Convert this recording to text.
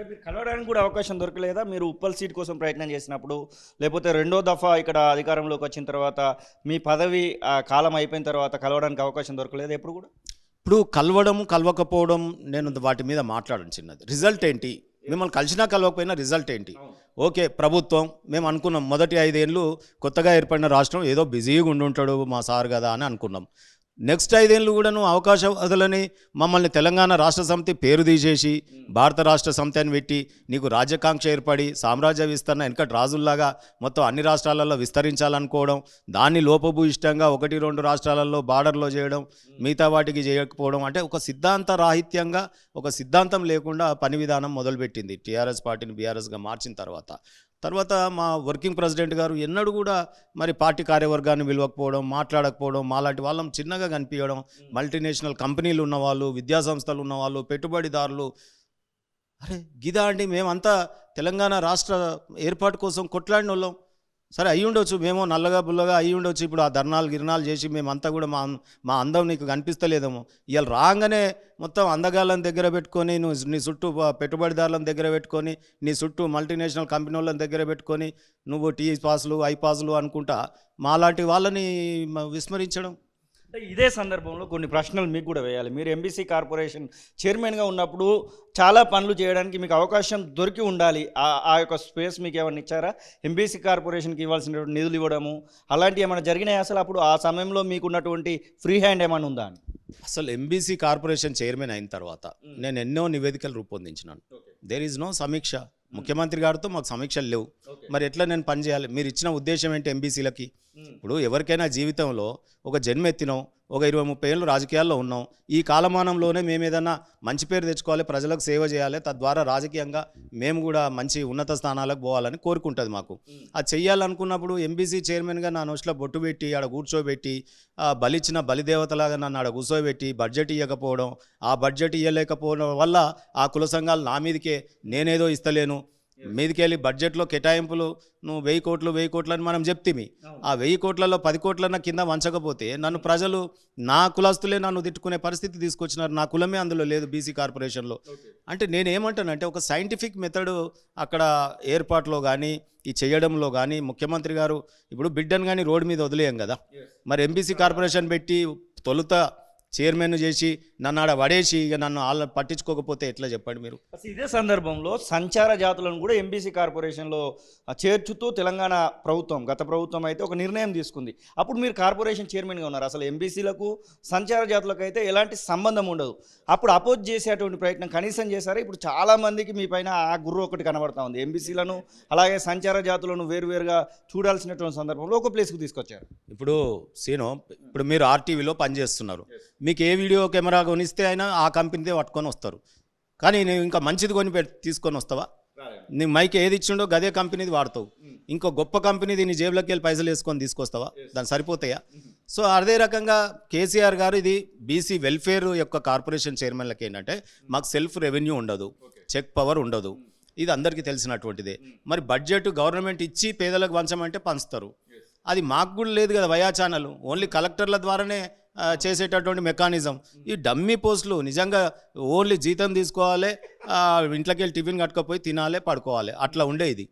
మీరు కలవడానికి కూడా అవకాశం దొరకలేదా? మీరు ఉప్పల్ సీట్ కోసం ప్రయత్నం చేసినప్పుడు, లేకపోతే రెండో దఫా ఇక్కడ అధికారంలోకి వచ్చిన తర్వాత మీ పదవి కాలం అయిపోయిన తర్వాత కలవడానికి అవకాశం దొరకలేదా ఎప్పుడు కూడా? ఇప్పుడు కలవడం కలవకపోవడం నేను వాటి మీద మాట్లాడను చిన్నది. రిజల్ట్ ఏంటి? మిమ్మల్ని కలిసినా కలవకపోయినా రిజల్ట్ ఏంటి? ఓకే, ప్రభుత్వం మేము అనుకున్నాం మొదటి 5 ఏళ్ళు కొత్తగా ఏర్పడిన రాష్ట్రం ఏదో బిజీగా ఉండుంటాడు మా సార్ కదా అని అనుకున్నాం. నెక్స్ట్ 5 ఏళ్ళు కూడాను అవకాశం వదలని మమ్మల్ని తెలంగాణ రాష్ట్ర సమితి పేరు తీసేసి భారత రాష్ట్ర సమితి అని పెట్టి నీకు రాజ్యాకాంక్ష ఏర్పడి సామ్రాజ్య విస్తరణ వెనకటి రాజుల్లాగా మొత్తం అన్ని రాష్ట్రాలలో విస్తరించాలనుకోవడం, దాన్ని లోపభూయిష్టంగా 1-2 రాష్ట్రాలలో బార్డర్లో చేయడం, మిగతా వాటికి చేయకపోవడం, అంటే ఒక సిద్ధాంత రాహిత్యంగా ఒక సిద్ధాంతం లేకుండా పని విధానం మొదలుపెట్టింది టీఆర్ఎస్ పార్టీని బీఆర్ఎస్గా మార్చిన తర్వాత మా వర్కింగ్ ప్రెసిడెంట్ గారు ఎన్నడూ కూడా మరి పార్టీ కార్యవర్గాన్ని పిలవకపోవడం, మాట్లాడకపోవడం, మాలాంటి వాళ్ళం చిన్నగా కనిపించడం, మల్టీనేషనల్ కంపెనీలు ఉన్నవాళ్ళు, విద్యాసంస్థలు ఉన్నవాళ్ళు, పెట్టుబడిదారులు, అరే గిదా అండి మేమంతా తెలంగాణ రాష్ట్ర ఏర్పాటు కోసం కొట్లాడిన వాళ్ళం. సరే అయ్యి ఉండొచ్చు, మేము నల్లగా బుల్లగా అయ్యి ఉండొచ్చు, ఇప్పుడు ఆ గిరణాలు చేసి మేమంతా కూడా మా అందం నీకు కనిపిస్తలేదేమో. ఇవాళ రాగానే మొత్తం అందగాళ్ళని దగ్గర పెట్టుకొని నీ చుట్టూ పెట్టుబడిదారులను దగ్గర పెట్టుకొని నీ చుట్టూ మల్టీనేషనల్ కంపెనీ వాళ్ళని దగ్గర పెట్టుకొని నువ్వు టీ పాసులు ఐ పాసులు అనుకుంటా మాలాంటి వాళ్ళని విస్మరించడం. అంటే ఇదే సందర్భంలో కొన్ని ప్రశ్నలు మీకు కూడా వేయాలి. మీరు ఎంబీసీ కార్పొరేషన్ చైర్మన్గా ఉన్నప్పుడు చాలా పనులు చేయడానికి మీకు అవకాశం దొరికి ఉండాలి. ఆ యొక్క స్పేస్ మీకు ఏమైనా ఇచ్చారా? ఎంబీసీ కార్పొరేషన్కి ఇవ్వాల్సినటువంటి నిధులు ఇవ్వడము అలాంటివి ఏమైనా జరిగినాయి? అసలు అప్పుడు ఆ సమయంలో మీకున్నటువంటి ఫ్రీ హ్యాండ్ ఏమైనా ఉందా అని? అసలు ఎంబీసీ కార్పొరేషన్ చైర్మన్ అయిన తర్వాత నేను ఎన్నో నివేదికలు రూపొందించినాను. దేర్ ఈజ్ నో సమీక్ష. ముఖ్యమంత్రి గారితో మాకు సమీక్షలు లేవు. మరి ఎట్లా నేను పని చేయాలి? మీరు ఇచ్చిన ఉద్దేశం ఏంటి ఎంబీసీలకి? ఇప్పుడు ఎవరికైనా జీవితంలో ఒక జన్మ ఎత్తినాం, ఒక 20-30 ఏళ్ళు రాజకీయాల్లో ఉన్నాం, ఈ కాలమానంలోనే మేము ఏదైనా మంచి పేరు తెచ్చుకోవాలి, ప్రజలకు సేవ చేయాలి, తద్వారా రాజకీయంగా మేము కూడా మంచి ఉన్నత స్థానాలకు పోవాలని కోరుకుంటుంది మాకు. అది చెయ్యాలనుకున్నప్పుడు ఎంబీసీ చైర్మన్గా నా నోట్లో బొట్టు పెట్టి ఆడ కూర్చోబెట్టి బలిచ్చిన బలిదేవతలాగా నన్ను ఆడ కూర్చోబెట్టి బడ్జెట్ ఇవ్వకపోవడం, ఆ బడ్జెట్ ఇవ్వలేకపోవడం వల్ల ఆ కుల సంఘాలు నా మీదకే నేనేదో ఇస్తలేను, మీదికెళ్ళి బడ్జెట్లో కేటాయింపులు నువ్వు 1000 కోట్లు అని మనం చెప్తిమి. ఆ 1000 కోట్లలో 10 కోట్లన్న కింద వంచకపోతే నన్ను ప్రజలు నా కులస్తులే నన్ను తిట్టుకునే పరిస్థితి తీసుకొచ్చినారు. నా కులమే అందులో లేదు బీసీ కార్పొరేషన్లో. అంటే నేనేమంటానంటే ఒక సైంటిఫిక్ మెథడ్ అక్కడ ఏర్పాట్లో కానీ ఈ చేయడంలో కానీ ముఖ్యమంత్రి గారు ఇప్పుడు బిడ్డను కానీ రోడ్డు మీద వదిలేయం కదా, మరి ఎంబీసీ కార్పొరేషన్ పెట్టి తొలుత చైర్మన్ చేసి నన్ను ఆడ పడేసి ఇక నన్ను వాళ్ళ పట్టించుకోకపోతే ఎట్లా చెప్పండి మీరు? ఇదే సందర్భంలో సంచార జాతులను కూడా ఎంబీసీ కార్పొరేషన్లో చేర్చుతూ తెలంగాణ ప్రభుత్వం, గత ప్రభుత్వం అయితే ఒక నిర్ణయం తీసుకుంది. అప్పుడు మీరు కార్పొరేషన్ చైర్మన్గా ఉన్నారు. అసలు ఎంబీసీలకు సంచార జాతులకు అయితే ఎలాంటి సంబంధం ఉండదు. అప్పుడు అపోజ్ చేసేటువంటి ప్రయత్నం కనీసం చేశారు. ఇప్పుడు చాలామందికి మీ పైన ఆ గుర్రు ఒకటి కనబడతా ఉంది. ఎంబీసీలను అలాగే సంచార జాతులను వేరువేరుగా చూడాల్సినటువంటి సందర్భంలో ఒక ప్లేస్కి తీసుకొచ్చారు. ఇప్పుడు మీరు ఆర్టీవీలో పనిచేస్తున్నారు, మీకు ఏ వీడియో కెమెరా కొనిస్తే అయినా ఆ కంపెనీదే పట్టుకొని వస్తారు. కానీ నేను ఇంకా మంచిది తీసుకొని వస్తావా? నీ మైక్ ఏది ఇచ్చిండో గదే కంపెనీది వాడతావు. ఇంకో గొప్ప కంపెనీది నీ జేబులోకి వెళ్ళి పైసలు వేసుకొని తీసుకొస్తావా? దాన్ని సరిపోతాయా? సో అదే రకంగా కేసీఆర్ గారు ఇది బీసీ వెల్ఫేర్ యొక్క కార్పొరేషన్ చైర్మన్లకి ఏంటంటే మాకు సెల్ఫ్ రెవెన్యూ ఉండదు, చెక్ పవర్ ఉండదు, ఇది అందరికీ తెలిసినటువంటిదే. మరి బడ్జెట్ గవర్నమెంట్ ఇచ్చి పేదలకు పంచమంటే పంచుతారు. అది మాకు కూడా లేదు కదా వయా ఛానల్, ఓన్లీ కలెక్టర్ల ద్వారానే చేసేటటువంటి మెకానిజం. ఈ డమ్మీ పోస్టులు నిజంగా ఓన్లీ జీతం తీసుకోవాలి, ఇంట్లోకి వెళ్ళి టిఫిన్ కట్టుకపోయి తినాలి, పడుకోవాలి, అట్లా ఉండే ఇది.